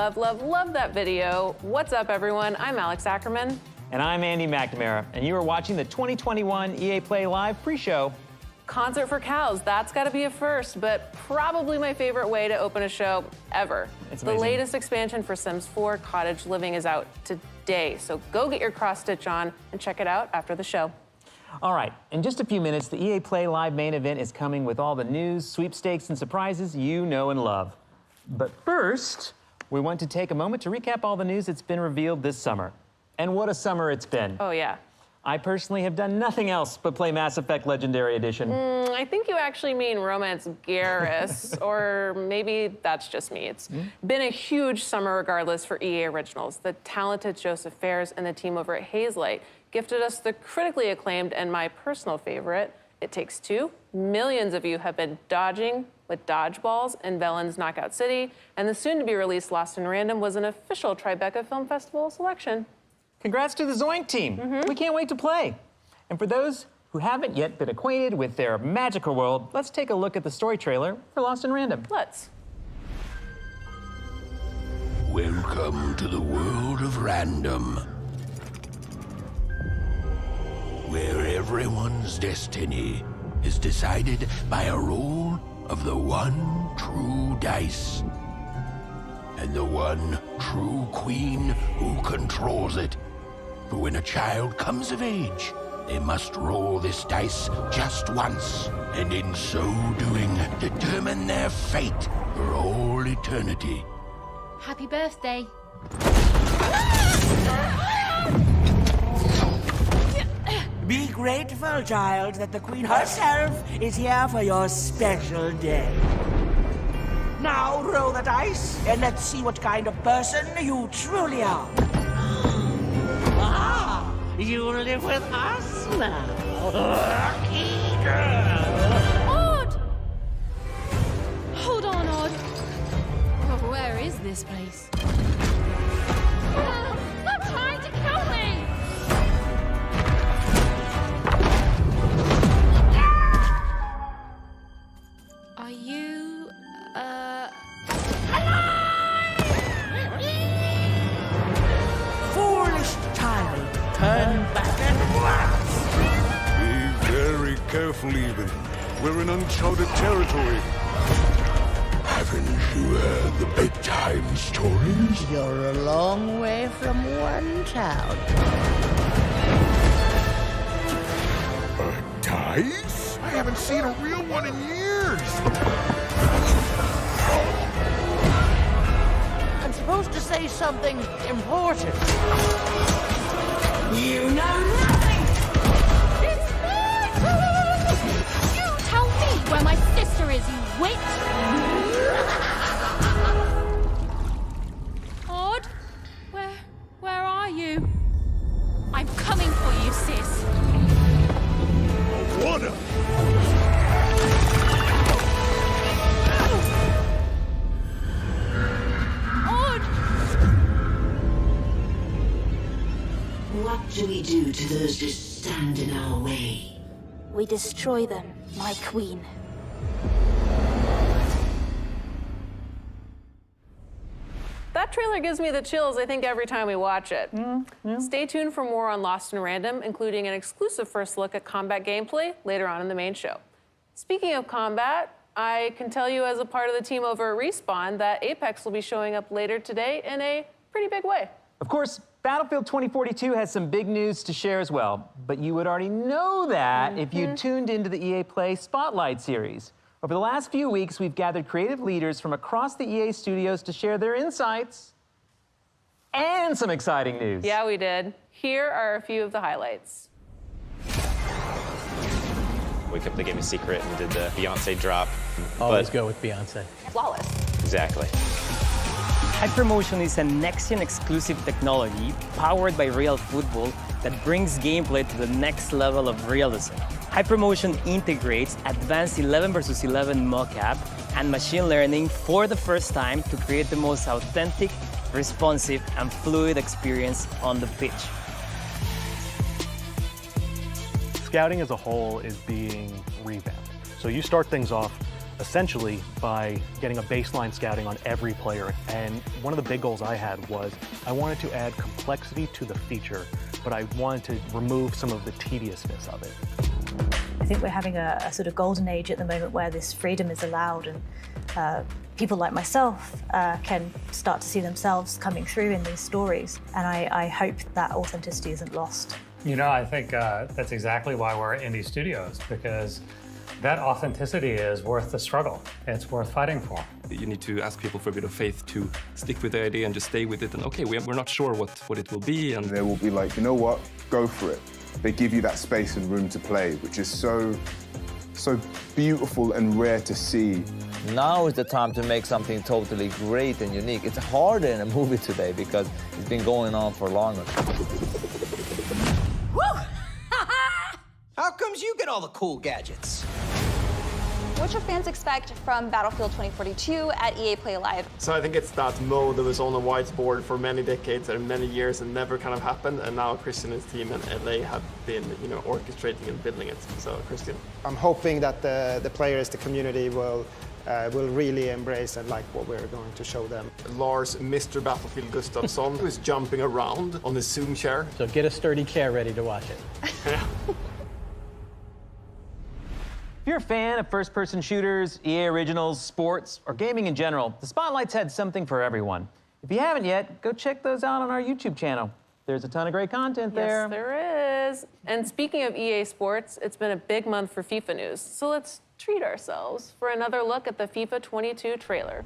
Love, love, love that video. What's up, everyone? I'm Alex Ackerman. And I'm Andy McNamara, and you are watching the 2021 EA Play Live pre-show. Concert for cows, that's gotta be a first, but probably my favorite way to open a show ever. It's the amazing. latest expansion for Sims 4 Cottage Living is out day. So go get your cross stitch on and check it out after the show. All right, in just a few minutes, the EA Play Live main event is coming with all the news, sweepstakes, and surprises you know and love. But first, we want to take a moment to recap all the news that's been revealed this summer. And what a summer it's been. Oh, yeah. I personally have done nothing else but play Mass Effect Legendary Edition. I think you actually mean Romance Garrus, or maybe that's just me. It's been a huge summer regardless for EA Originals. The talented Joseph Fares and the team over at Hazelight gifted us the critically acclaimed and my personal favorite, It Takes Two. Millions of you have been dodging with dodgeballs in Velen's Knockout City, and the soon-to-be-released Lost in Random was an official Tribeca Film Festival selection. Congrats to the Zoink team. We can't wait to play. And for those who haven't yet been acquainted with their magical world, let's take a look at the story trailer for Lost in Random. Let's. Welcome to the world of random, where everyone's destiny is decided by a roll of the one true dice, and the one true queen who controls it. For when a child comes of age, they must roll this dice just once, and in so doing, determine their fate for all eternity. Happy birthday. Be grateful, child, that the Queen herself is here for your special day. Now roll the dice, and let's see what kind of person you truly are. You live with us now. Lucky girl. Odd! Hold on, Odd. Oh, where is this place? Stop trying to kill me! Are you, Foolish child, turn back at once. Be very careful, Even. We're in uncharted territory. Haven't you heard the bedtime stories? You're a long way from one town. Dice? I haven't seen a real one in years. I'm supposed to say something important. You know nothing! It's me! You tell me where my sister is, you witch! Odd? Where are you? I'm coming for you, sis. Water! Odd! What do we do to those that stand in our way? We destroy them, my queen. That trailer gives me the chills, I think, every time we watch it. Stay tuned for more on Lost in Random, including an exclusive first look at combat gameplay later on in the main show. Speaking of combat, I can tell you as a part of the team over at Respawn that Apex will be showing up later today in a pretty big way. Of course, Battlefield 2042 has some big news to share as well, but you would already know that if you tuned into the EA Play Spotlight series. Over the last few weeks, we've gathered creative leaders from across the EA studios to share their insights and some exciting news. Yeah, we did. Here are a few of the highlights. We kept the game a secret and did the Beyonce drop. Always go with Beyonce. Flawless. Exactly. Hypermotion is a next-gen exclusive technology powered by real football that brings gameplay to the next level of realism. Hypermotion integrates advanced 11 versus 11 mocap and machine learning for the first time to create the most authentic, responsive, and fluid experience on the pitch. Scouting as a whole is being revamped. So you start things off essentially by getting a baseline scouting on every player. And one of the big goals I had was I wanted to add complexity to the feature, but I wanted to remove some of the tediousness of it. I think we're having a sort of golden age at the moment where this freedom is allowed, and people like myself can start to see themselves coming through in these stories. And I hope that authenticity isn't lost. You know, I think that's exactly why we're at Indie Studios, because that authenticity is worth the struggle. It's worth fighting for. You need to ask people for a bit of faith to stick with the idea and just stay with it. And okay, we're not sure what it will be. And They will be like, you know what, go for it. They give you that space and room to play, which is so beautiful and rare to see. Now is the time to make something totally great and unique. It's harder in a movie today because it's been going on for longer. How comes you get all the cool gadgets? What should fans expect from Battlefield 2042 at EA Play Live? So I think it's that mode that was on a whiteboard for many decades and many years and never kind of happened, and now Christian and his team and LA have been, orchestrating and building it. So Christian. I'm hoping that the players, the community will really embrace and like what we're going to show them. Lars, Mr. Battlefield Gustafsson, who is jumping around on the Zoom chair. So get a sturdy chair ready to watch it. If you're a fan of first-person shooters, EA Originals, sports, or gaming in general, the Spotlight's had something for everyone. If you haven't yet, go check those out on our YouTube channel. There's a ton of great content there. Yes, there is. And speaking of EA Sports, it's been a big month for FIFA news. So let's treat ourselves for another look at the FIFA 22 trailer.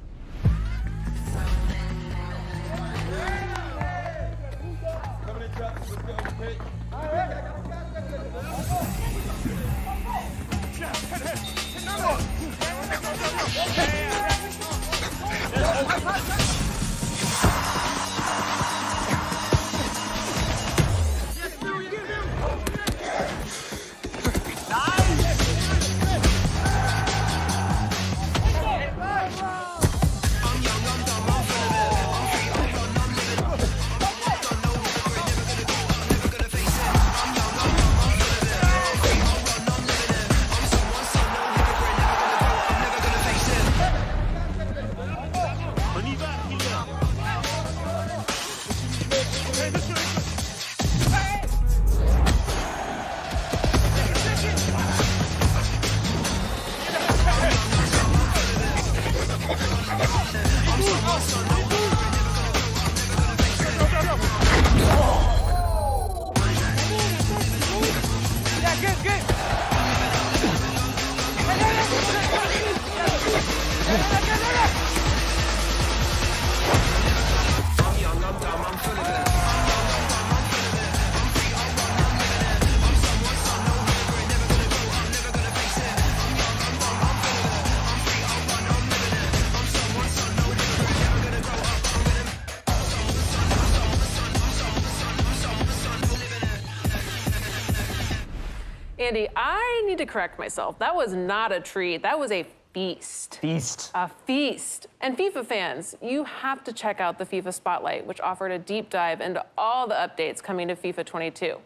Andy, I need to correct myself. That was not a treat. That was a feast. Feast. A feast. And FIFA fans, you have to check out the FIFA Spotlight, which offered a deep dive into all the updates coming to FIFA 22.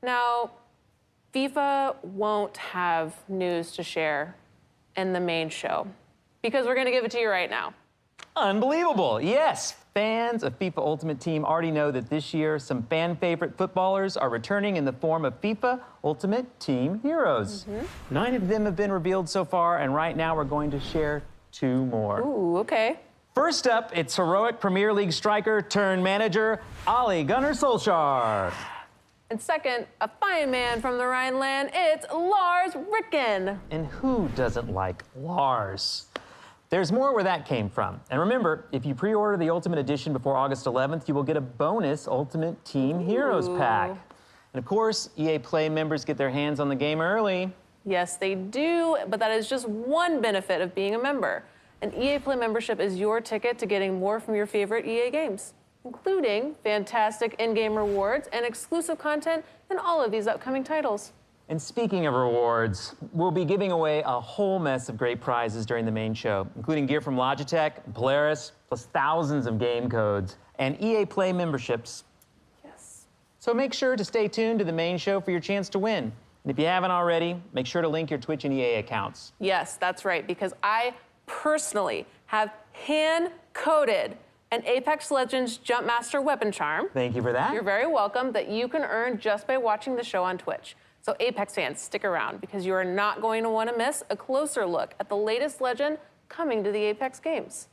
Now, FIFA won't have news to share in the main show because we're going to give it to you right now. Unbelievable. Yes, fans of FIFA Ultimate Team already know that this year some fan favorite footballers are returning in the form of FIFA Ultimate Team heroes. 9 of them have been revealed so far, and right now we're going to share 2 more. Ooh, okay. First up, it's heroic Premier League striker turned manager Ole Gunnar Solskjaer. And second, a fine man from the Rhineland, it's Lars Ricken. And who doesn't like Lars? There's more where that came from. And remember, if you pre-order the Ultimate Edition before August 11th, you will get a bonus Ultimate Team Heroes pack. And of course, EA Play members get their hands on the game early. Yes, they do, but that is just one benefit of being a member. An EA Play membership is your ticket to getting more from your favorite EA games, including fantastic in-game rewards and exclusive content in all of these upcoming titles. And speaking of rewards, we'll be giving away a whole mess of great prizes during the main show, including gear from Logitech and Polaris, plus thousands of game codes and EA Play memberships. Yes. So make sure to stay tuned to the main show for your chance to win. And if you haven't already, make sure to link your Twitch and EA accounts. Yes, that's right, because I personally have hand-coded an Apex Legends Jumpmaster weapon charm. Thank you for that. You're very welcome, that you can earn just by watching the show on Twitch. So Apex fans, stick around because you are not going to want to miss a closer look at the latest legend coming to the Apex Games.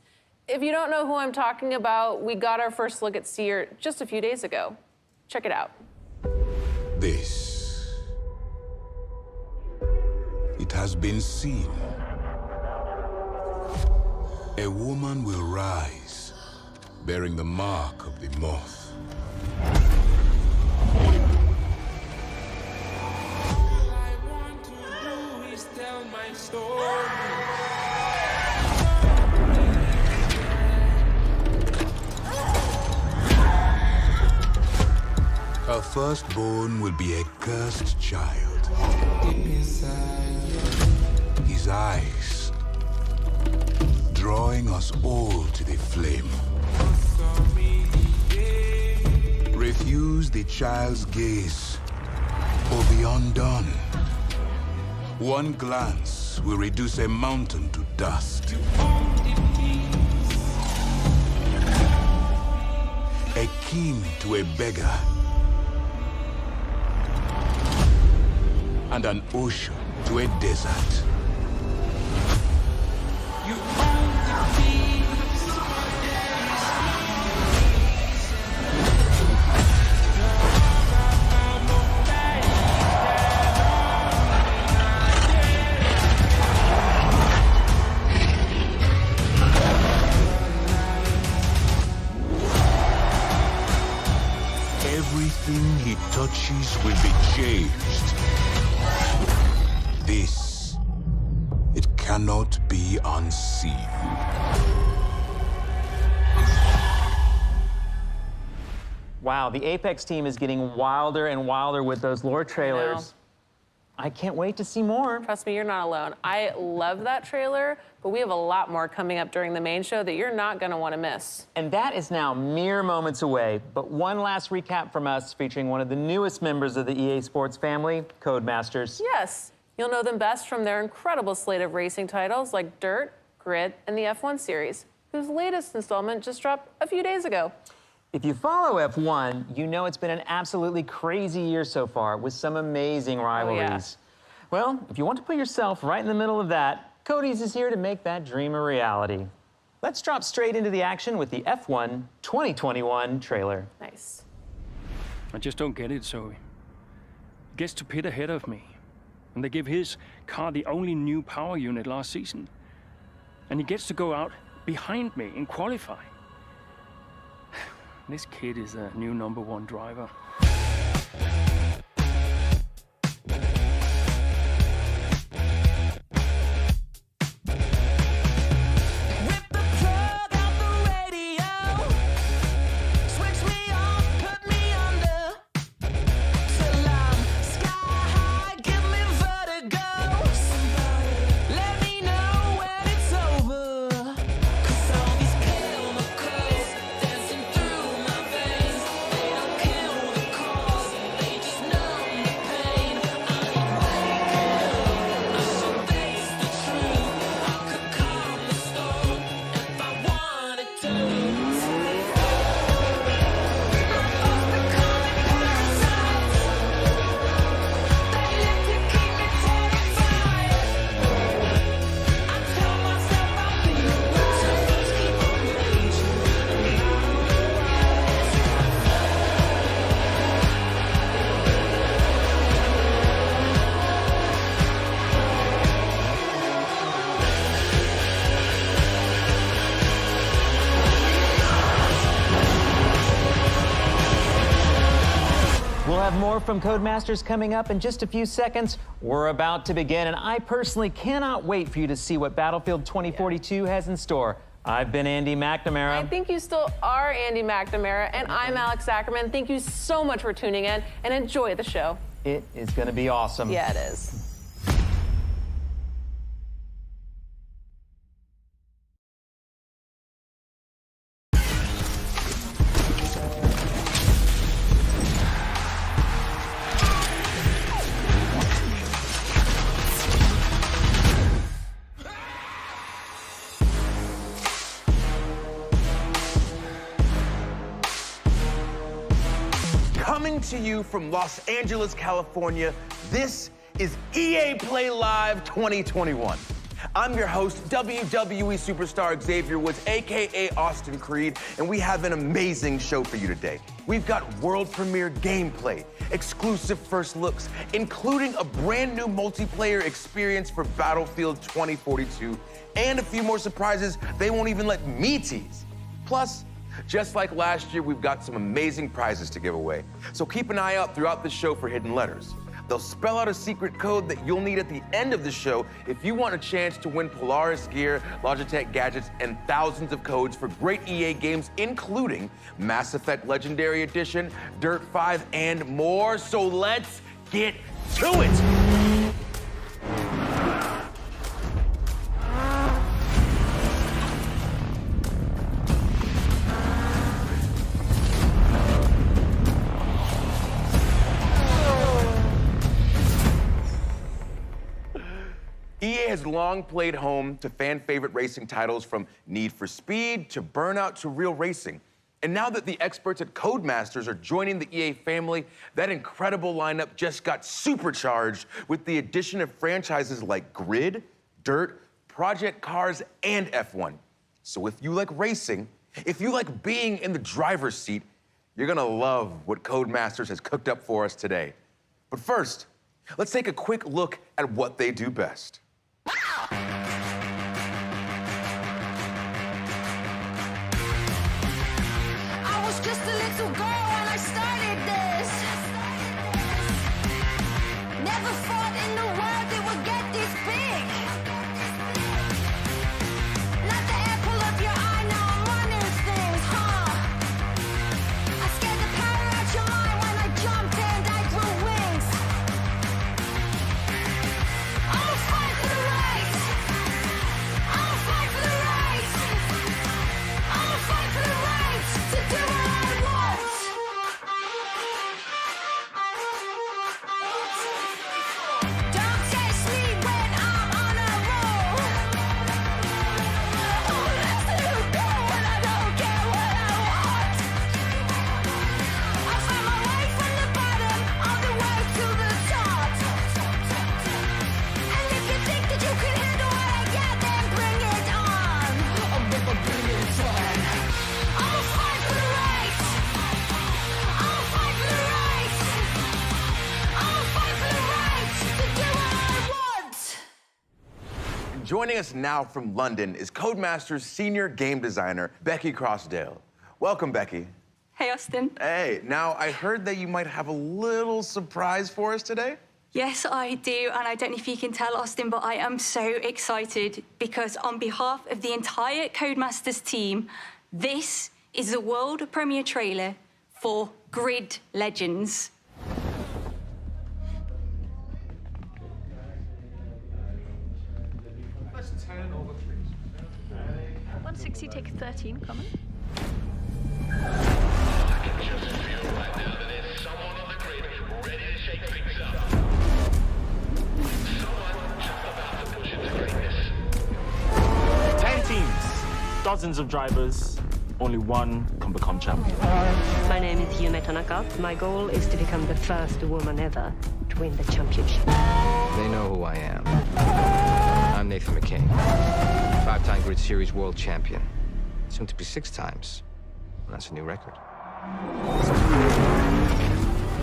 If you don't know who I'm talking about, we got our first look at Seer just a few days ago. Check it out. This. It has been seen. A woman will rise, bearing the mark of the moth. Her firstborn will be a cursed child. His eyes drawing us all to the flame. Refuse the child's gaze or be undone. One glance will reduce a mountain to dust. A king to a beggar. And an ocean to a desert. You own the beast. Everything he touches will be changed. This, it cannot be unseen. Wow, the Apex team is getting wilder and wilder with those lore trailers. I can't wait to see more. Trust me, you're not alone. I love that trailer, but we have a lot more coming up during the main show that you're not gonna wanna miss. And that is now mere moments away. But one last recap from us featuring one of the newest members of the EA Sports family, Codemasters. Yes, you'll know them best from their incredible slate of racing titles like Dirt, Grit, and the F1 series, whose latest installment just dropped a few days ago. If you follow F1, you know it's been an absolutely crazy year so far with some amazing rivalries. Well, if you want to put yourself right in the middle of that, Cody's is here to make that dream a reality. Let's drop straight into the action with the F1 2021 trailer. Nice. I just don't get it, Zoe. He gets to pit ahead of me, and they give his car the only new power unit last season. And he gets to go out behind me in qualifying. This kid is the new #1 driver. We'll have more from Codemasters coming up in just a few seconds. We're about to begin, and I personally cannot wait for you to see what Battlefield 2042 has in store. I've been Andy McNamara. I think you still are Andy McNamara, and I'm Alex Ackerman. Thank you so much for tuning in, and enjoy the show. It is going to be awesome. Yeah, it is. Coming to you from Los Angeles, California, this is EA Play Live 2021. I'm your host, WWE superstar Xavier Woods, AKA Austin Creed, and we have an amazing show for you today. We've got world premiere gameplay, exclusive first looks, including a brand new multiplayer experience for Battlefield 2042, and a few more surprises they won't even let me tease. Plus, just like last year, we've got some amazing prizes to give away. So keep an eye out throughout the show for hidden letters. They'll spell out a secret code that you'll need at the end of the show if you want a chance to win Polaris gear, Logitech gadgets, and thousands of codes for great EA games, including Mass Effect Legendary Edition, Dirt 5, and more. So let's get to it! EA has long played home to fan-favorite racing titles from Need for Speed to Burnout to Real Racing. And now that the experts at Codemasters are joining the EA family, that incredible lineup just got supercharged with the addition of franchises like Grid, Dirt, Project Cars, and F1. So if you like racing, if you like being in the driver's seat, you're gonna love what Codemasters has cooked up for us today. But first, let's take a quick look at what they do best. I was just a little girl when I started this. Never thought in the world it would get this big. Not the apple of your eye, now I'm running things, huh? I scared the power out your mind when I jumped and I grew wings. I'ma fight for the race. I'ma fight for the race. I'ma fight for the race to do what I want. Don't test me when I'm on a roll. Oh, let's do go when I don't get what I want. I found my way from the bottom all the way to the top. And if you think that you can handle what I got, then bring it on. Bring it on. I'ma fight for the race. I'ma fight for the race. I'ma fight for the race to do what I want. Joining us now from London is Codemasters senior game designer, Becky Crossdale. Welcome, Becky. Hey, Austin. Hey, now I heard that you might have a little surprise for us today. Yes, I do, and I don't know if you can tell, Austin, but I am so excited because on behalf of the entire Codemasters team, this is the world premiere trailer for Grid Legends. Let's turn over, please. 160, take 13, common. Dozens of drivers, only one can become champion. My name is Yume Tanaka. My goal is to become the first woman ever to win the championship. They know who I am. I'm Nathan McCain, 5-time Grid Series world champion. Soon to be 6 times. That's a new record.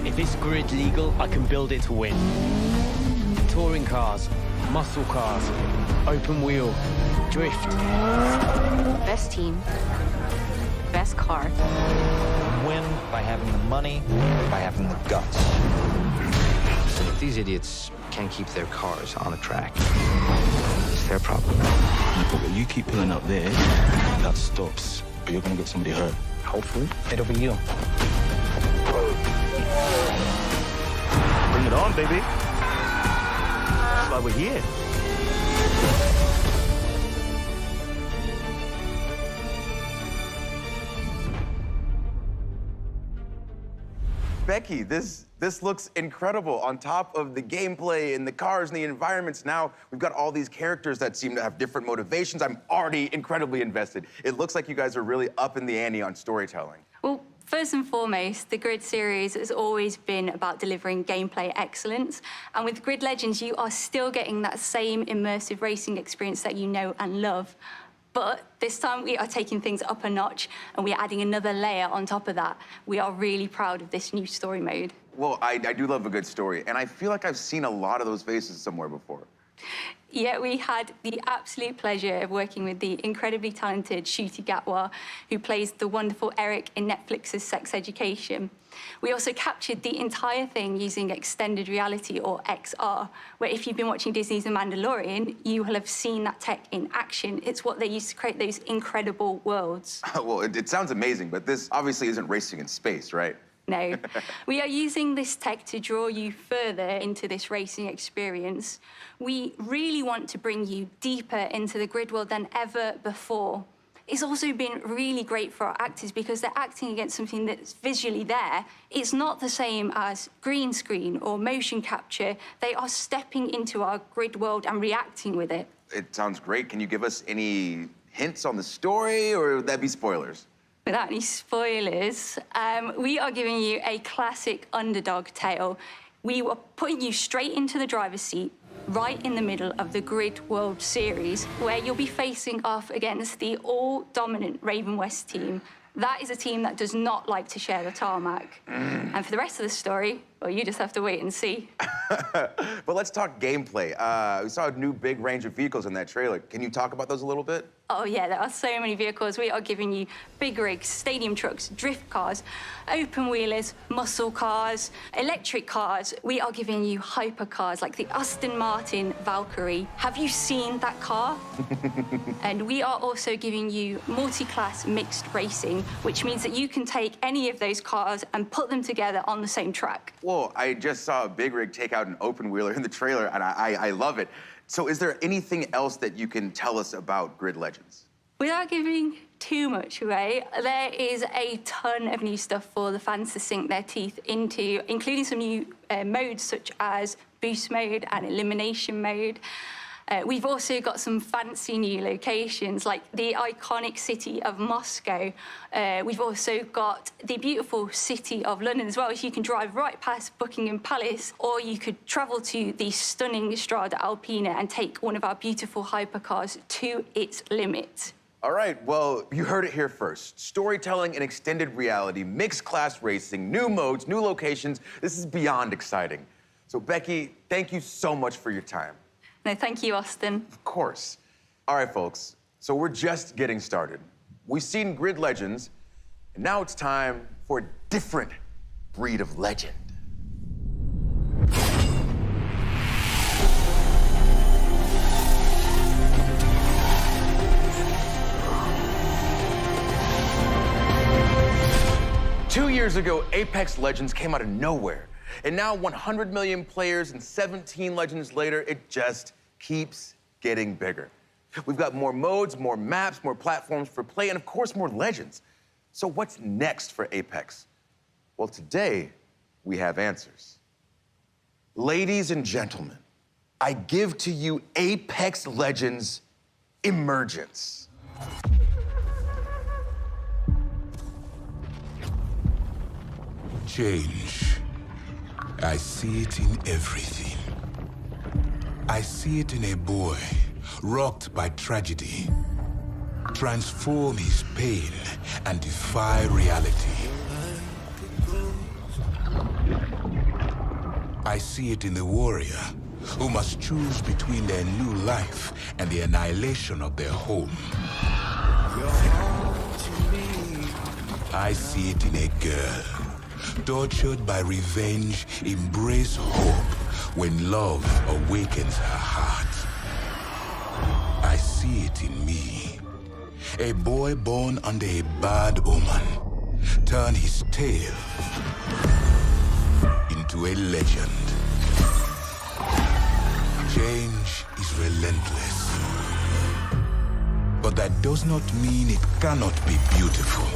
If it's grid legal, I can build it to win. Touring cars, muscle cars, open wheel, drift. Best team, best car. Win by having the money, by having the guts. If these idiots can't keep their cars on the track, it's their problem. But you keep pulling up there, that stops. But you're gonna get somebody hurt. Hopefully, it'll be you. Bring it on, baby. That's why we're here. Becky, this looks incredible. On top of the gameplay and the cars and the environments, now we've got all these characters that seem to have different motivations. I'm already incredibly invested. It looks like you guys are really up in the ante on storytelling. Well, First and foremost, the Grid series has always been about delivering gameplay excellence. And with Grid Legends, you are still getting that same immersive racing experience that you know and love. But this time we are taking things up a notch and we're adding another layer on top of that. We are really proud of this new story mode. Well, I do love a good story, and I feel like I've seen a lot of those faces somewhere before. Yeah, we had the absolute pleasure of working with the incredibly talented Shruti Gatwa, who plays the wonderful Eric in Netflix's Sex Education. We also captured the entire thing using extended reality, or XR, where if you've been watching Disney's The Mandalorian, you will have seen that tech in action. It's what they use to create those incredible worlds. Well, it sounds amazing, but this obviously isn't racing in space, right? No. We are using this tech to draw you further into this racing experience. We really want to bring you deeper into the Grid world than ever before. It's also been really great for our actors because they're acting against something that's visually there. It's not the same as green screen or motion capture. They are stepping into our Grid world and reacting with it. It sounds great. Can you give us any hints on the story, or would that be spoilers? Without any spoilers, we are giving you a classic underdog tale. We are putting you straight into the driver's seat, right in the middle of the Grid World Series, where you'll be facing off against the all-dominant Raven West team. That is a team that does not like to share the tarmac. And for the rest of the story, well, you just have to wait and see. But let's talk gameplay. We saw a new big range of vehicles in that trailer. Can you talk about those a little bit? Oh, yeah, there are so many vehicles. We are giving you big rigs, stadium trucks, drift cars, open wheelers, muscle cars, electric cars. We are giving you hypercars like the Aston Martin Valkyrie. Have you seen that car? And we are also giving you multi-class mixed racing, which means that you can take any of those cars and put them together on the same track. Well, I just saw a big rig take out an open wheeler in the trailer, and I love it. So is there anything else that you can tell us about Grid Legends? Without giving too much away, there is a ton of new stuff for the fans to sink their teeth into, including some new modes such as boost mode and elimination mode. We've also got some fancy new locations, like the iconic city of Moscow. We've also got the beautiful city of London as well, so you can drive right past Buckingham Palace, or you could travel to the stunning Strada Alpina and take one of our beautiful hypercars to its limit. All right, well, you heard it here first. Storytelling and extended reality, mixed class racing, new modes, new locations. This is beyond exciting. So, Becky, thank you so much for your time. No, thank you, Austin. Of course. All right, folks, so we're just getting started. We've seen Grid Legends, and now it's time for a different breed of legend. Two years ago, Apex Legends came out of nowhere. And now 100 million players and 17 Legends later, it just keeps getting bigger. We've got more modes, more maps, more platforms for play, and of course, more Legends. So what's next for Apex? Well, today, we have answers. Ladies and gentlemen, I give to you Apex Legends Emergence. Change. I see it in everything. I see it in a boy rocked by tragedy, transform his pain and defy reality. I see it in the warrior who must choose between their new life and the annihilation of their home. I see it in a girl tortured by revenge, embrace hope when love awakens her heart. I see it in me. A boy born under a bad omen, turn his tale into a legend. Change is relentless. But that does not mean it cannot be beautiful.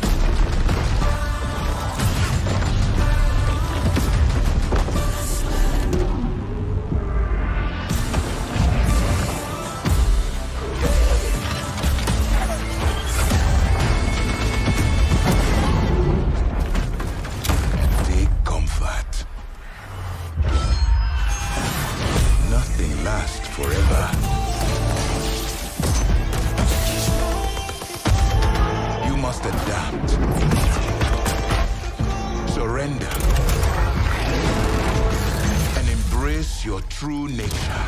last forever. You must adapt, surrender, and embrace your true nature.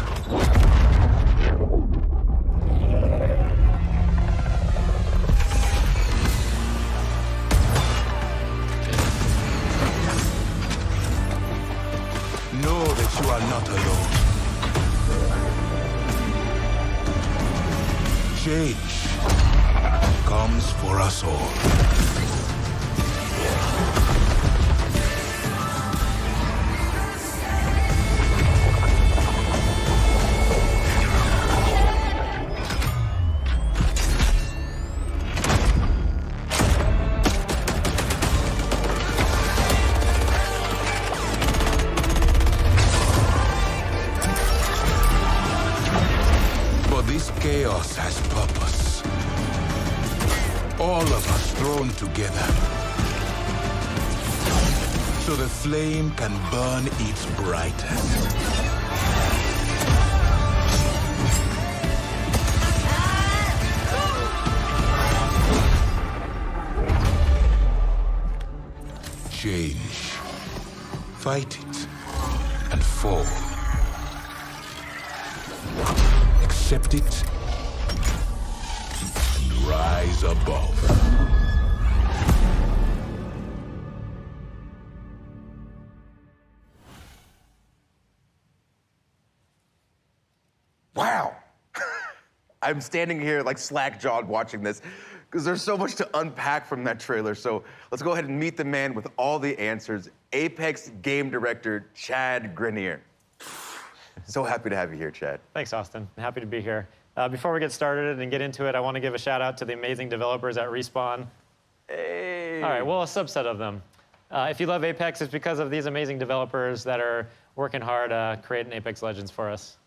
Know that you are not alone. Change comes for us all. This chaos has purpose. All of us thrown together. So the flame can burn its brightest. Change. Fight it and fall. Accept it and rise above. Wow. I'm standing here like slack-jawed watching this because there's so much to unpack from that trailer. So let's go ahead and meet the man with all the answers, Apex game director Chad Grenier. So happy to have you here, Chad. Thanks, Austin. I'm happy to be here. Before we get started and get into it, I want to give a shout out to the amazing developers at Respawn. Hey. All right, well, a subset of them. If you love Apex, it's because of these amazing developers that are working hard creating Apex Legends for us.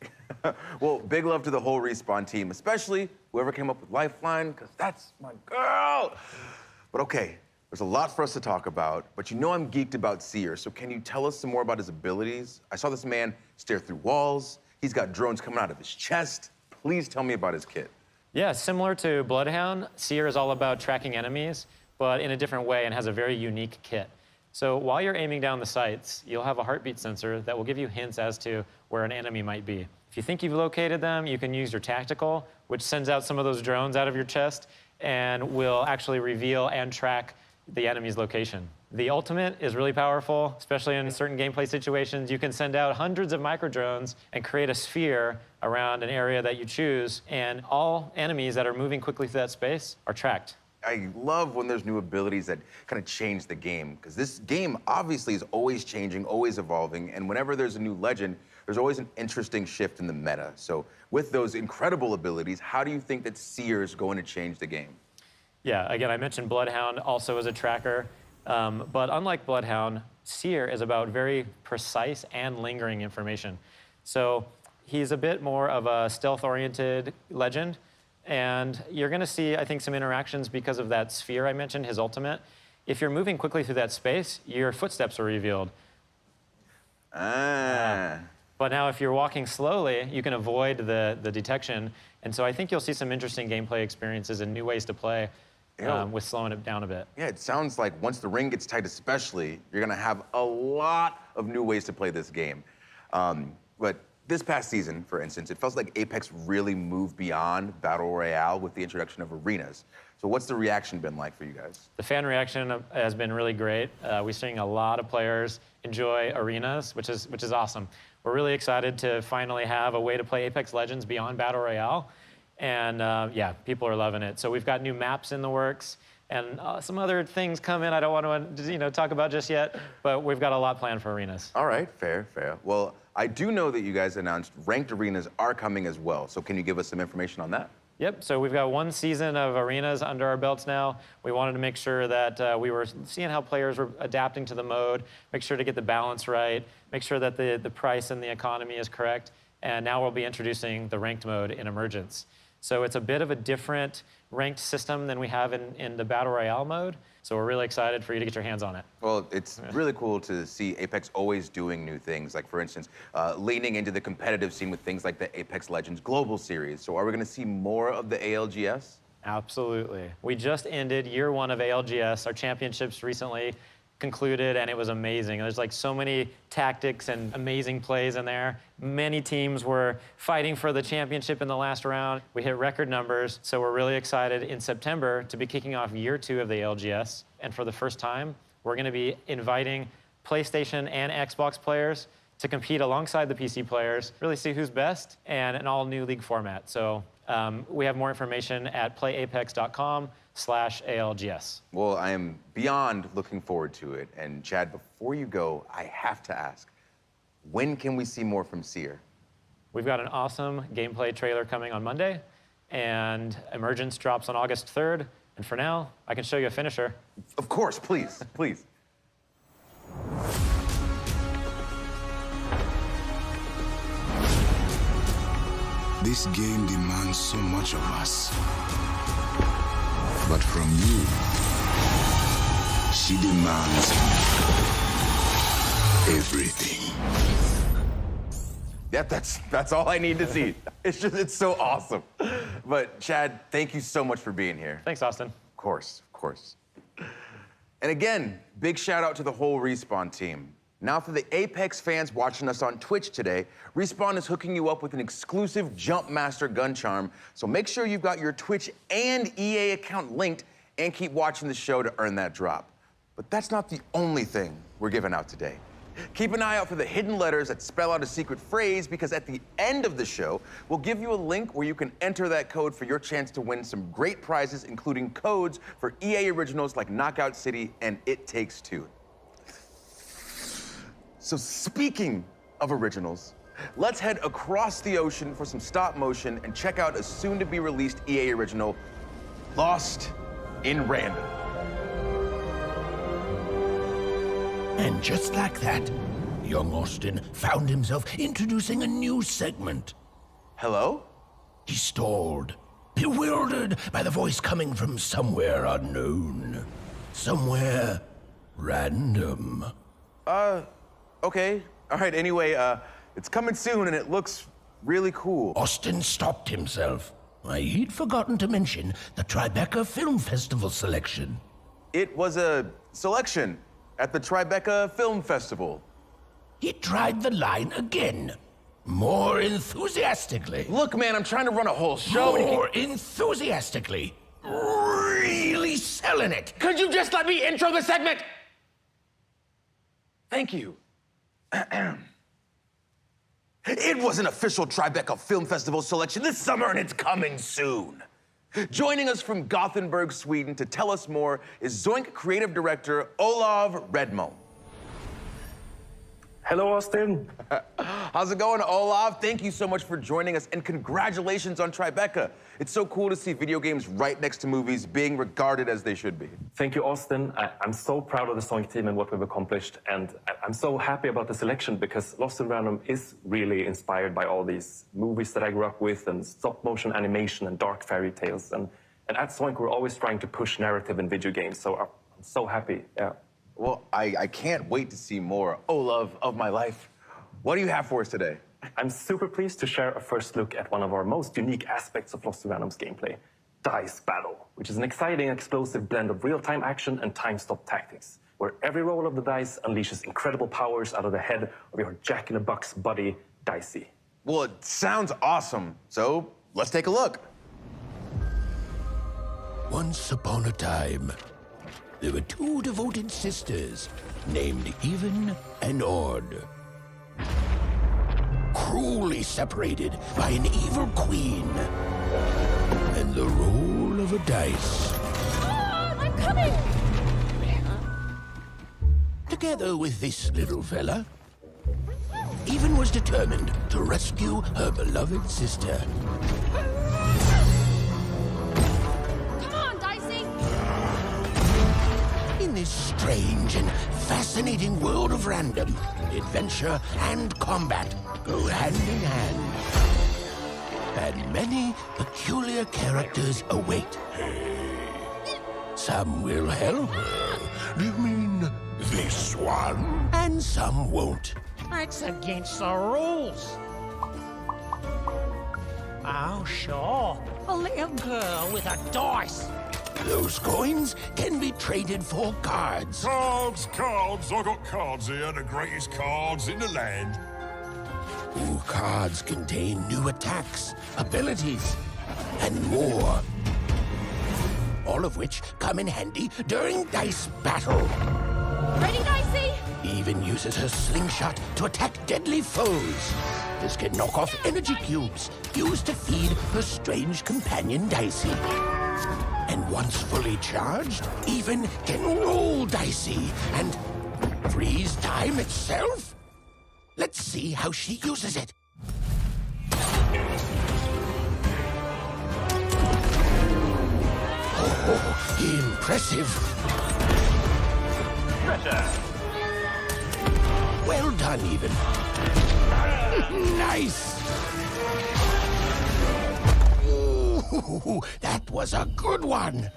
Well, big love to the whole Respawn team, especially whoever came up with Lifeline, because that's my girl. But okay, there's a lot for us to talk about, but you know I'm geeked about Seer, so can you tell us some more about his abilities? I saw this man stare through walls. He's got drones coming out of his chest. Please tell me about his kit. Yeah, similar to Bloodhound, Seer is all about tracking enemies, but in a different way and has a very unique kit. So while you're aiming down the sights, you'll have a heartbeat sensor that will give you hints as to where an enemy might be. If you think you've located them, you can use your tactical, which sends out some of those drones out of your chest and will actually reveal and track the enemy's location. The ultimate is really powerful, especially in certain gameplay situations. You can send out hundreds of micro drones and create a sphere around an area that you choose, and all enemies that are moving quickly through that space are tracked. I love when there's new abilities that kind of change the game, because this game obviously is always changing, always evolving, and whenever there's a new legend, there's always an interesting shift in the meta. So with those incredible abilities, how do you think that Seer is going to change the game? Yeah, again, I mentioned Bloodhound also as a tracker, but unlike Bloodhound, Seer is about very precise and lingering information. So he's a bit more of a stealth-oriented legend, and you're going to see, I think, some interactions because of that sphere I mentioned, his ultimate. If you're moving quickly through that space, your footsteps are revealed. But now if you're walking slowly, you can avoid the detection. And so I think you'll see some interesting gameplay experiences and new ways to play with slowing it down a bit. Yeah, it sounds like once the ring gets tight especially, you're going to have a lot of new ways to play this game. But this past season, for instance, it felt like Apex really moved beyond Battle Royale with the introduction of arenas. So what's the reaction been like for you guys? The fan reaction has been really great. We're seeing a lot of players enjoy arenas, which is awesome. We're really excited to finally have a way to play Apex Legends beyond Battle Royale. And yeah, people are loving it. So we've got new maps in the works and some other things coming I don't want to talk about just yet, but we've got a lot planned for arenas. All right, fair. Well, I do know that you guys announced ranked arenas are coming as well. So can you give us some information on that? Yep, so we've got one season of arenas under our belts now. We wanted to make sure that we were seeing how players were adapting to the mode, make sure to get the balance right, make sure that the price and the economy is correct. And now we'll be introducing the ranked mode in Emergence. So it's a bit of a different ranked system than we have in the Battle Royale mode. So we're really excited for you to get your hands on it. Well, it's really cool to see Apex always doing new things. Like, for instance, leaning into the competitive scene with things like the Apex Legends Global Series. So are we going to see more of the ALGS? Absolutely. We just ended year 1 of ALGS. Our championships recently concluded, and it was amazing. There's like so many tactics and amazing plays in there. Many teams were fighting for the championship in the last round. We hit record numbers, so we're really excited in September to be kicking off year 2 of the ALGS. And for the first time, we're gonna be inviting PlayStation and Xbox players to compete alongside the PC players, really see who's best, and an all-new league format. So we have more information at playapex.com/ALGS. Well, I am beyond looking forward to it. And Chad, before you go, I have to ask, when can we see more from Seer? We've got an awesome gameplay trailer coming on Monday, and Emergence drops on August 3rd. And for now, I can show you a finisher. Of course, please, please. This game demands so much of us. But from you, she demands everything. Yeah, that's all I need to see. It's so awesome. But Chad, thank you so much for being here. Thanks, Austin. Of course, of course. And again, big shout out to the whole Respawn team. Now for the Apex fans watching us on Twitch today, Respawn is hooking you up with an exclusive Jumpmaster gun charm, so make sure you've got your Twitch and EA account linked and keep watching the show to earn that drop. But that's not the only thing we're giving out today. Keep an eye out for the hidden letters that spell out a secret phrase, because at the end of the show, we'll give you a link where you can enter that code for your chance to win some great prizes, including codes for EA originals like Knockout City and It Takes Two. So speaking of originals, let's head across the ocean for some stop motion and check out a soon-to-be-released EA original, Lost in Random. And just like that, young Austin found himself introducing a new segment. Hello? He stalled, bewildered by the voice coming from somewhere unknown. Somewhere random. Okay. All right, anyway, it's coming soon and it looks really cool. Austin stopped himself. He'd forgotten to mention the Tribeca Film Festival selection. It was a selection at the Tribeca Film Festival. He tried the line again, more enthusiastically. Look, man, I'm trying to run a whole show. More enthusiastically. Really selling it. Could you just let me intro the segment? Thank you. It was an official Tribeca Film Festival selection this summer, and it's coming soon. Joining us from Gothenburg, Sweden to tell us more is Zoink creative director Olav Redmo. Hello, Austin. How's it going, Olav? Thank you so much for joining us, and congratulations on Tribeca. It's so cool to see video games right next to movies being regarded as they should be. Thank you, Austin. I'm so proud of the Zoink team and what we've accomplished, and I'm so happy about the selection because Lost in Random is really inspired by all these movies that I grew up with and stop-motion animation and dark fairy tales. And at Zoink, we're always trying to push narrative in video games, so I'm so happy, yeah. Well, I can't wait to see more. Olav of my life, what do you have for us today? I'm super pleased to share a first look at one of our most unique aspects of Lost in Random's gameplay, Dice Battle, which is an exciting, explosive blend of real-time action and time-stop tactics, where every roll of the dice unleashes incredible powers out of the head of your jack-in-the-box buddy, Dicey. Well, it sounds awesome, so let's take a look. Once upon a time, there were two devoted sisters named Even and Odd. Cruelly separated by an evil queen and the roll of a dice. I'm coming! Together with this little fella, Even was determined to rescue her beloved sister. Come on, Dicey! In this strange and fascinating world of random, adventure and combat go hand in hand. and many peculiar characters await. Some will help her. Do you mean this one? And some won't. That's against the rules. Oh, sure. A little girl with a dice. Those coins can be traded for cards. Cards, cards. I got cards here, the greatest cards in the land. Ooh, cards contain new attacks, abilities, and more. All of which come in handy during dice battle. Ready, Dicey? Even uses her slingshot to attack deadly foes. This can knock off energy cubes used to feed her strange companion Dicey. And once fully charged, even can roll Dicey and freeze time itself. Let's see how she uses it. Oh, impressive. Well done, even. Nice. Ooh, that was a good one.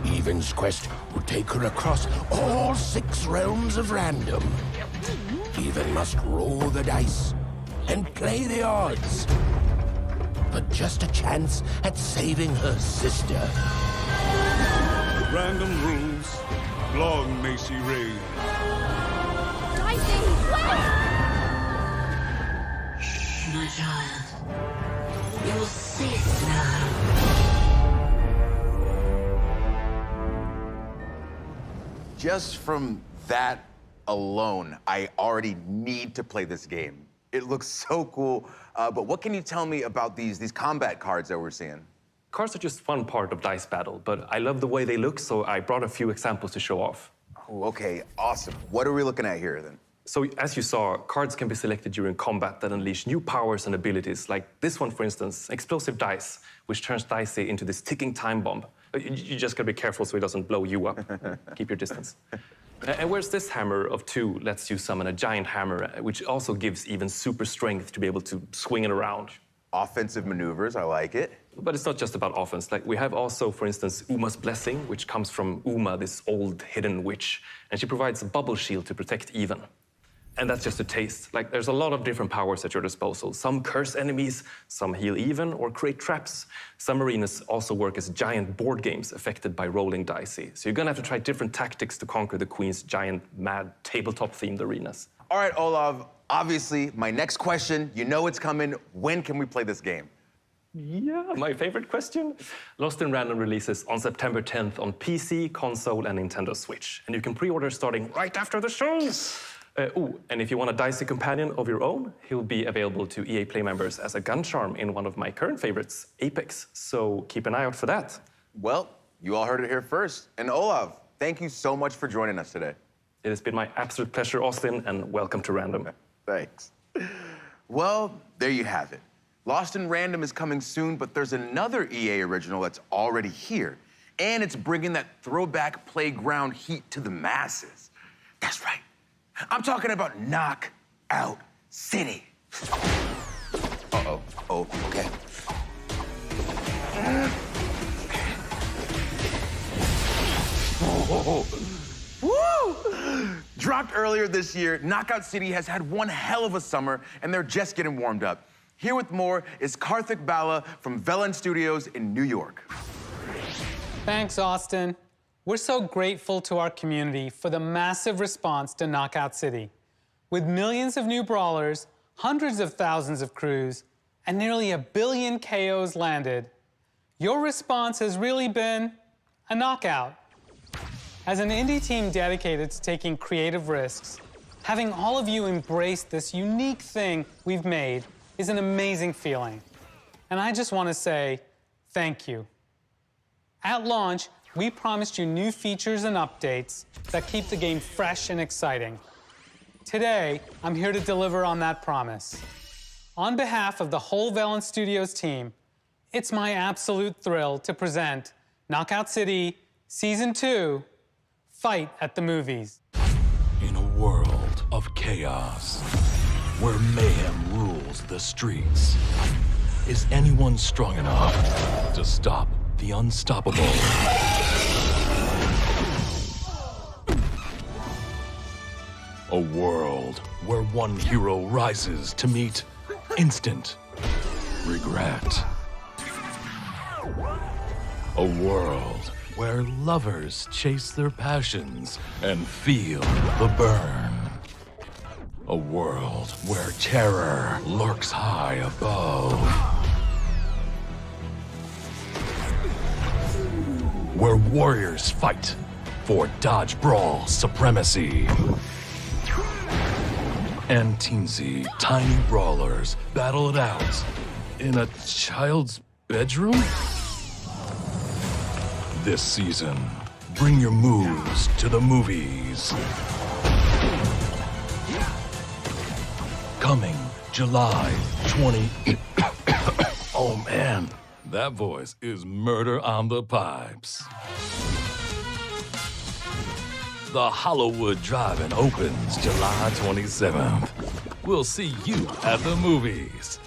Even's quest will take her across all 6 realms of random. Even must roll the dice and play the odds. But just a chance at saving her sister. Random rules. Long may she reign. Dicey, wait! My child, you're safe now. Just from that alone, I already need to play this game. It looks so cool. But what can you tell me about these combat cards that we're seeing? Cards are just one part of dice battle, but I love the way they look, so I brought a few examples to show off. Oh, okay, awesome. What are we looking at here, then? So, as you saw, cards can be selected during combat that unleash new powers and abilities, like this one, for instance, Explosive Dice, which turns Dicey into this ticking time bomb. You just gotta be careful so it doesn't blow you up. Keep your distance. And where's this hammer of 2 lets you summon a giant hammer, which also gives even super strength to be able to swing it around. Offensive maneuvers, I like it. But it's not just about offense. Like, we have also, for instance, Uma's Blessing, which comes from Uma, this old hidden witch. And she provides a bubble shield to protect Even. And that's just a taste. Like, there's a lot of different powers at your disposal. Some curse enemies, some heal Even or create traps. Some arenas also work as giant board games affected by rolling dicey. So you're gonna have to try different tactics to conquer the Queen's giant, mad, tabletop-themed arenas. All right, Olav, obviously, my next question, you know it's coming. When can we play this game? Yeah, my favorite question. Lost in Random releases on September 10th on PC, console, and Nintendo Switch. And you can pre-order starting right after the show. And if you want a dicey companion of your own, he'll be available to EA Play members as a gun charm in one of my current favorites, Apex. So keep an eye out for that. Well, you all heard it here first. And Olav, thank you so much for joining us today. It has been my absolute pleasure, Austin, and welcome to Random. Thanks. Well, there you have it. Lost in Random is coming soon, but there's another EA original that's already here. And it's bringing that throwback playground heat to the masses. That's right. I'm talking about Knockout City. Uh-oh. Oh, okay. Oh. Woo! Dropped earlier this year, Knockout City has had one hell of a summer, and they're just getting warmed up. Here with more is Karthik Bala from Velan Studios in New York. Thanks, Austin. We're so grateful to our community for the massive response to Knockout City. With millions of new brawlers, hundreds of thousands of crews, and nearly 1 billion KOs landed, your response has really been a knockout. As an indie team dedicated to taking creative risks, having all of you embrace this unique thing we've made is an amazing feeling. And I just want to say thank you. At launch, we promised you new features and updates that keep the game fresh and exciting. Today, I'm here to deliver on that promise. On behalf of the whole Velan Studios team, it's my absolute thrill to present Knockout City Season 2, Fight at the Movies. In a world of chaos, where mayhem rules the streets. Is anyone strong enough to stop the unstoppable? A world where one hero rises to meet instant regret. A world where lovers chase their passions and feel the burn. A world where terror lurks high above. Where warriors fight for dodge brawl supremacy. And teensy, tiny brawlers battle it out in a child's bedroom? This season, bring your moves to the movies. Coming July 20... Oh man, that voice is Murder on the Pipes. The Hollywood Drive-In opens July 27th. We'll see you at the movies.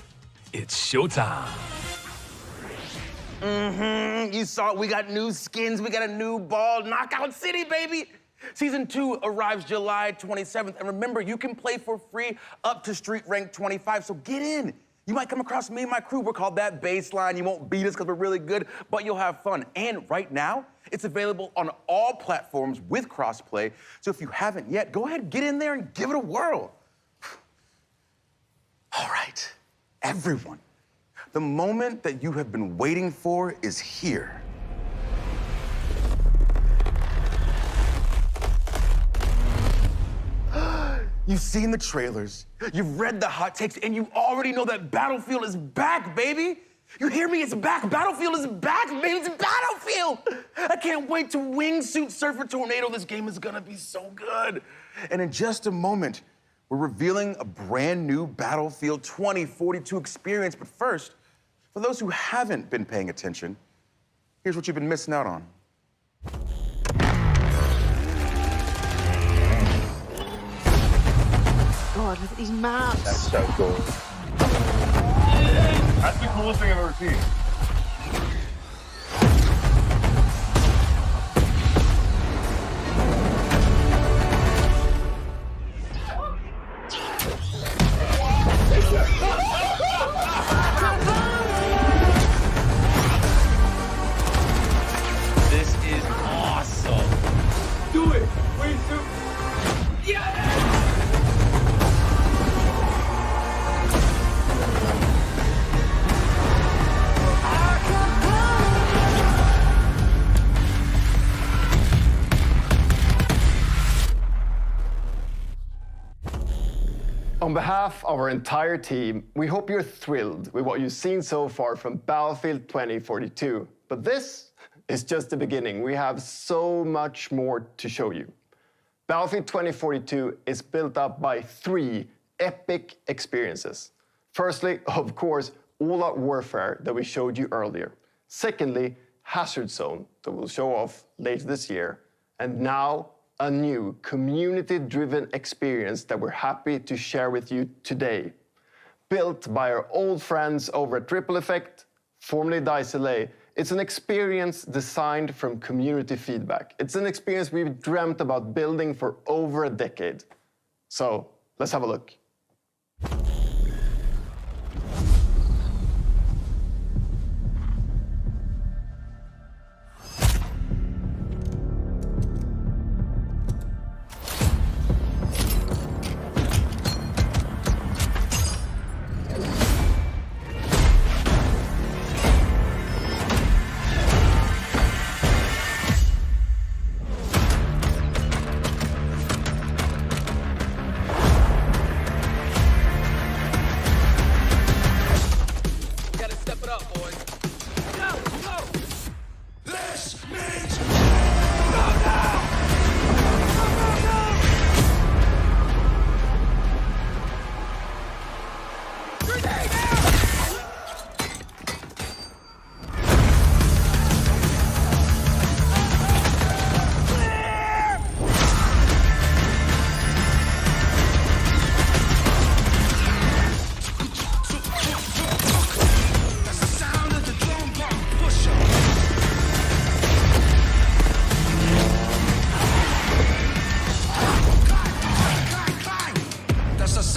It's showtime. You saw it. We got new skins. We got a new ball. Knockout City, baby. Season 2 arrives July 27th. And remember, you can play for free up to street rank 25, so get in. You might come across me and my crew. We're called That Baseline. You won't beat us because we're really good, but you'll have fun. And right now, it's available on all platforms with crossplay. So if you haven't yet, go ahead, get in there and give it a whirl. All right, everyone. The moment that you have been waiting for is here. You've seen the trailers, you've read the hot takes, and you already know that Battlefield is back, baby. You hear me? It's back. Battlefield is back, baby. It's Battlefield. I can't wait to wingsuit surf a tornado. This game is gonna be so good. And in just a moment, we're revealing a brand new Battlefield 2042 experience. But first, for those who haven't been paying attention, here's what you've been missing out on. God, look at these maps. That's so cool. That's the coolest thing I've ever seen. This is awesome. Do it! Wait, do Yeah! On behalf of our entire team, we hope you're thrilled with what you've seen so far from Battlefield 2042. But this is just the beginning. We have so much more to show you. Battlefield 2042 is built up by 3 epic experiences. Firstly, of course, all-out warfare that we showed you earlier. Secondly, Hazard Zone that we'll show off later this year. And now, a new community-driven experience that we're happy to share with you today. Built by our old friends over at Triple Effect, formerly Dice LA, it's an experience designed from community feedback. It's an experience we've dreamt about building for over a decade. So, let's have a look.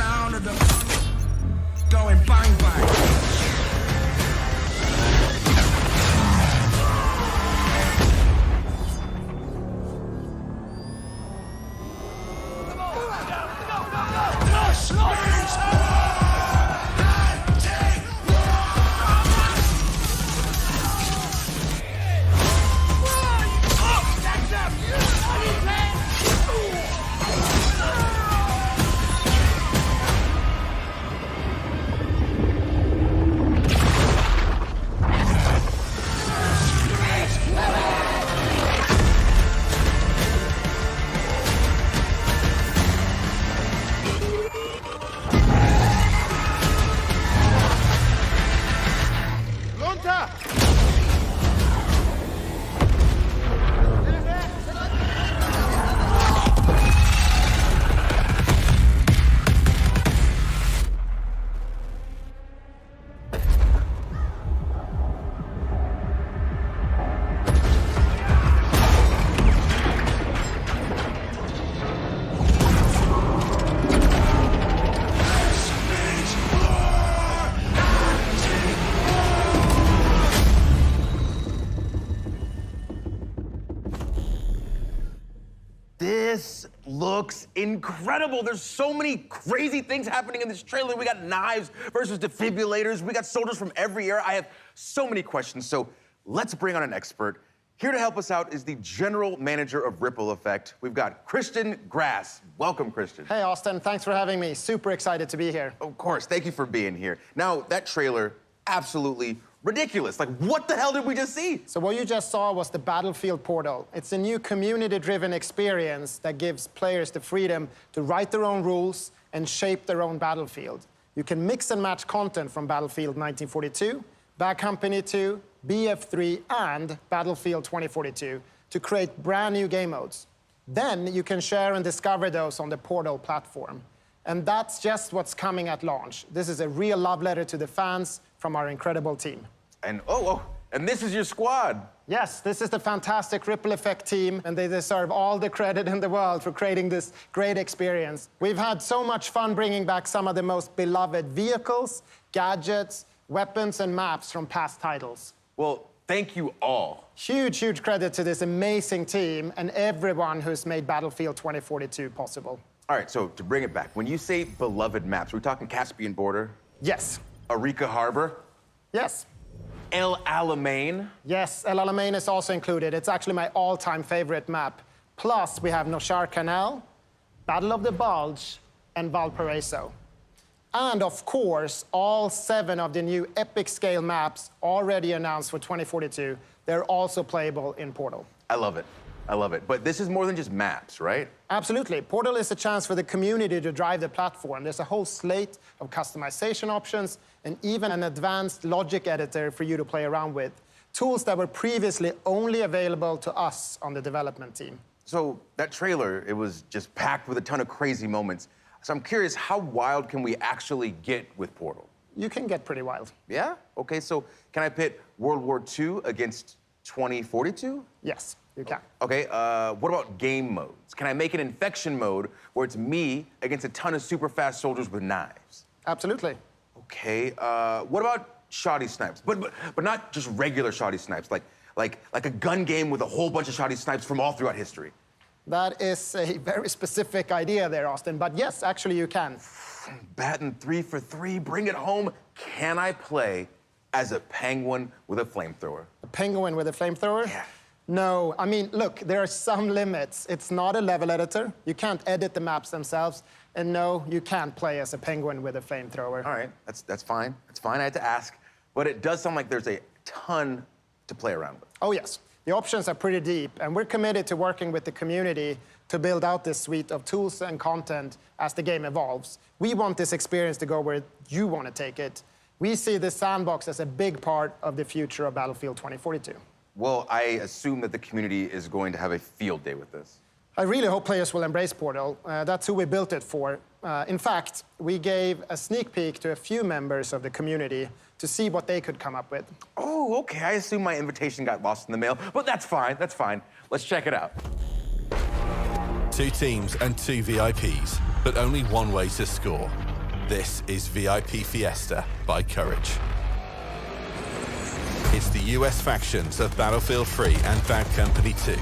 sound of the going bang bang. This looks incredible. There's so many crazy things happening in this trailer. We got knives versus defibrillators. We got soldiers from every era. I have so many questions, so let's bring on an expert. Here to help us out is the general manager of Ripple Effect. We've got Christian Grass. Welcome, Christian. Hey, Austin. Thanks for having me. Super excited to be here. Of course. Thank you for being here. Now, that trailer, absolutely ridiculous. Like, what the hell did we just see? So what you just saw was the Battlefield Portal. It's a new community-driven experience that gives players the freedom to write their own rules and shape their own battlefield. You can mix and match content from Battlefield 1942, Bad Company 2, BF3, and Battlefield 2042 to create brand new game modes. Then you can share and discover those on the Portal platform. And that's just what's coming at launch. This is a real love letter to the fans from our incredible team. And and this is your squad. Yes, this is the fantastic Ripple Effect team, and they deserve all the credit in the world for creating this great experience. We've had so much fun bringing back some of the most beloved vehicles, gadgets, weapons, and maps from past titles. Well, thank you all. Huge, huge credit to this amazing team and everyone who's made Battlefield 2042 possible. All right, so to bring it back, when you say beloved maps, we're talking Caspian Border? Yes. Arica Harbor? Yes. El Alamein? Yes, El Alamein is also included. It's actually my all-time favorite map. Plus, we have Noshar Canal, Battle of the Bulge, and Valparaiso. And of course, all 7 of the new epic scale maps already announced for 2042, they're also playable in Portal. I love it. I love it. But this is more than just maps, right? Absolutely. Portal is a chance for the community to drive the platform. There's a whole slate of customization options and even an advanced logic editor for you to play around with. Tools that were previously only available to us on the development team. So that trailer, it was just packed with a ton of crazy moments. So I'm curious, how wild can we actually get with Portal? You can get pretty wild. Yeah? Okay, so can I pit World War II against 2042? Yes, you can. Okay, what about game modes? Can I make an infection mode where it's me against a ton of super fast soldiers with knives? Absolutely. Okay, what about shoddy snipes? But not just regular shoddy snipes, like a gun game with a whole bunch of shoddy snipes from all throughout history. That is a very specific idea there, Austin, but yes, actually you can. Batting 3 for 3, bring it home. Can I play as a penguin with a flamethrower? A penguin with a flamethrower? Yeah. No, I mean, look, there are some limits. It's not a level editor. You can't edit the maps themselves. And no, you can't play as a penguin with a flamethrower. All right, that's fine. That's fine, I had to ask. But it does sound like there's a ton to play around with. Oh, yes. The options are pretty deep, and we're committed to working with the community to build out this suite of tools and content as the game evolves. We want this experience to go where you want to take it. We see this sandbox as a big part of the future of Battlefield 2042. Well, I assume that the community is going to have a field day with this. I really hope players will embrace Portal. That's who we built it for. In fact, we gave a sneak peek to a few members of the community to see what they could come up with. Oh, okay. I assume my invitation got lost in the mail, but that's fine. That's fine. Let's check it out. 2 teams and 2 VIPs, but only one way to score. This is VIP Fiesta by Courage. It's the US factions of Battlefield 3 and Bad Company 2,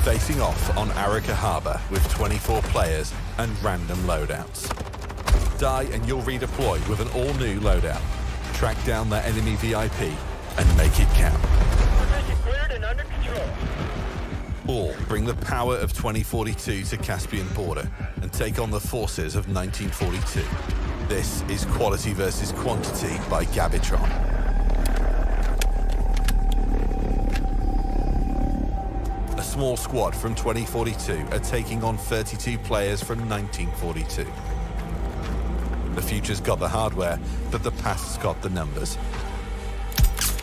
facing off on Arica Harbor with 24 players and random loadouts. Die and you'll redeploy with an all-new loadout. Track down that enemy VIP and make it count. Position cleared and under control. All bring the power of 2042 to Caspian border and take on the forces of 1942. This is Quality versus Quantity by Gabitron. A small squad from 2042 are taking on 32 players from 1942. The future's got the hardware, but the past's got the numbers.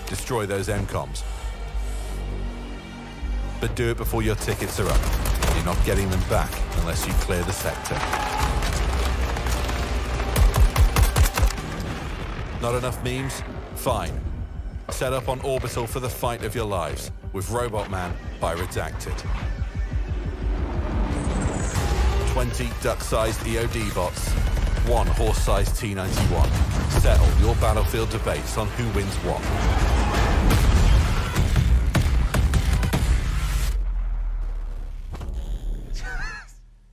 Destroy those MCOMs. But do it before your tickets are up. You're not getting them back unless you clear the sector. Not enough memes? Fine. Set up on Orbital for the fight of your lives with Robot Man by Redacted. 20 duck-sized EOD bots, 1 horse-sized T-91. Settle your Battlefield debates on who wins what.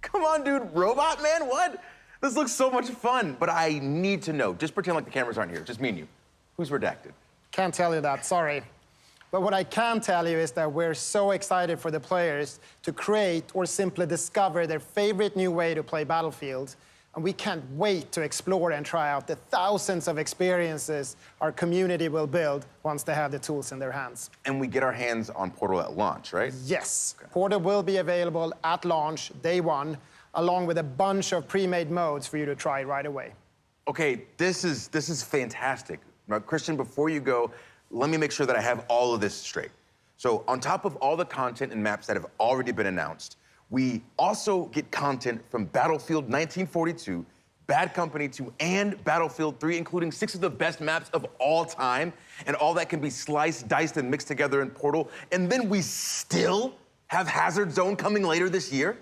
Come on, dude, Robot Man, what? This looks so much fun, but I need to know. Just pretend like the cameras aren't here, just me and you. Who's Redacted? Can't tell you that, sorry. But what I can tell you is that we're so excited for the players to create or simply discover their favorite new way to play Battlefield. And we can't wait to explore and try out the thousands of experiences our community will build once they have the tools in their hands. And we get our hands on Portal at launch, right? Yes. Okay. Portal will be available at launch, day one, along with a bunch of pre-made modes for you to try right away. Okay, this is fantastic. Now, Christian, before you go, let me make sure that I have all of this straight. So on top of all the content and maps that have already been announced, we also get content from Battlefield 1942, Bad Company 2, and Battlefield 3, including 6 of the best maps of all time. And all that can be sliced, diced, and mixed together in Portal. And then we still have Hazard Zone coming later this year?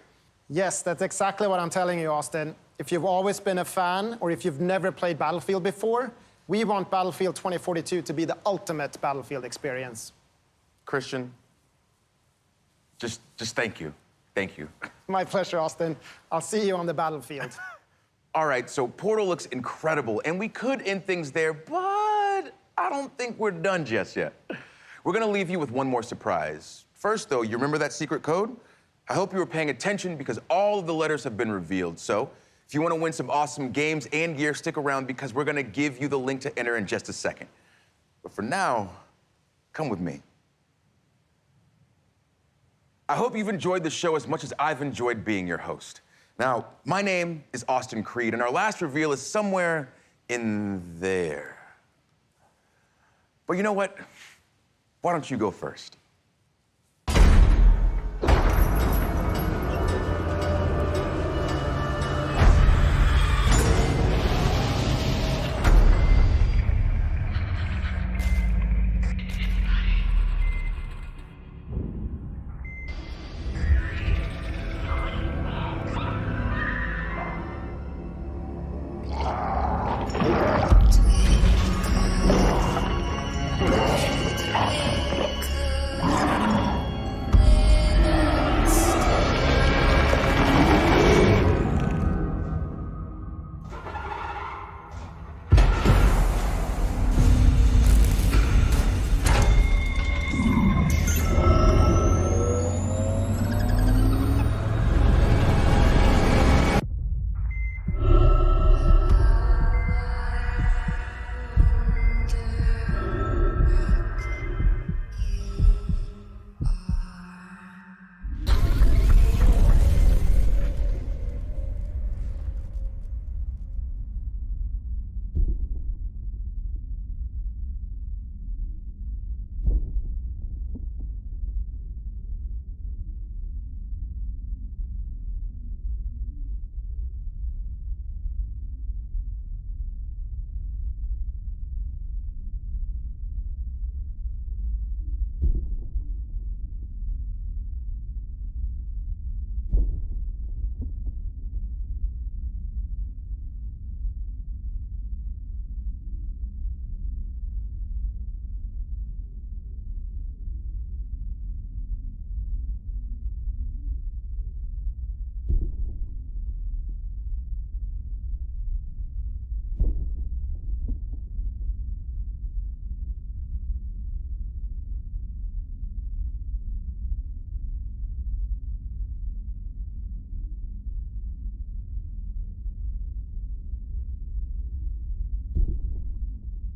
Yes, that's exactly what I'm telling you, Austin. If you've always been a fan, or if you've never played Battlefield before, we want Battlefield 2042 to be the ultimate Battlefield experience. Christian, just thank you. Thank you. My pleasure, Austin. I'll see you on the battlefield. All right, so Portal looks incredible, and we could end things there, but I don't think we're done just yet. We're gonna leave you with one more surprise. First, though, you remember that secret code? I hope you were paying attention because all of the letters have been revealed. So if you want to win some awesome games and gear, stick around because we're gonna give you the link to enter in just a second. But for now, come with me. I hope you've enjoyed the show as much as I've enjoyed being your host. Now, my name is Austin Creed, and our last reveal is somewhere in there. But you know what? Why don't you go first?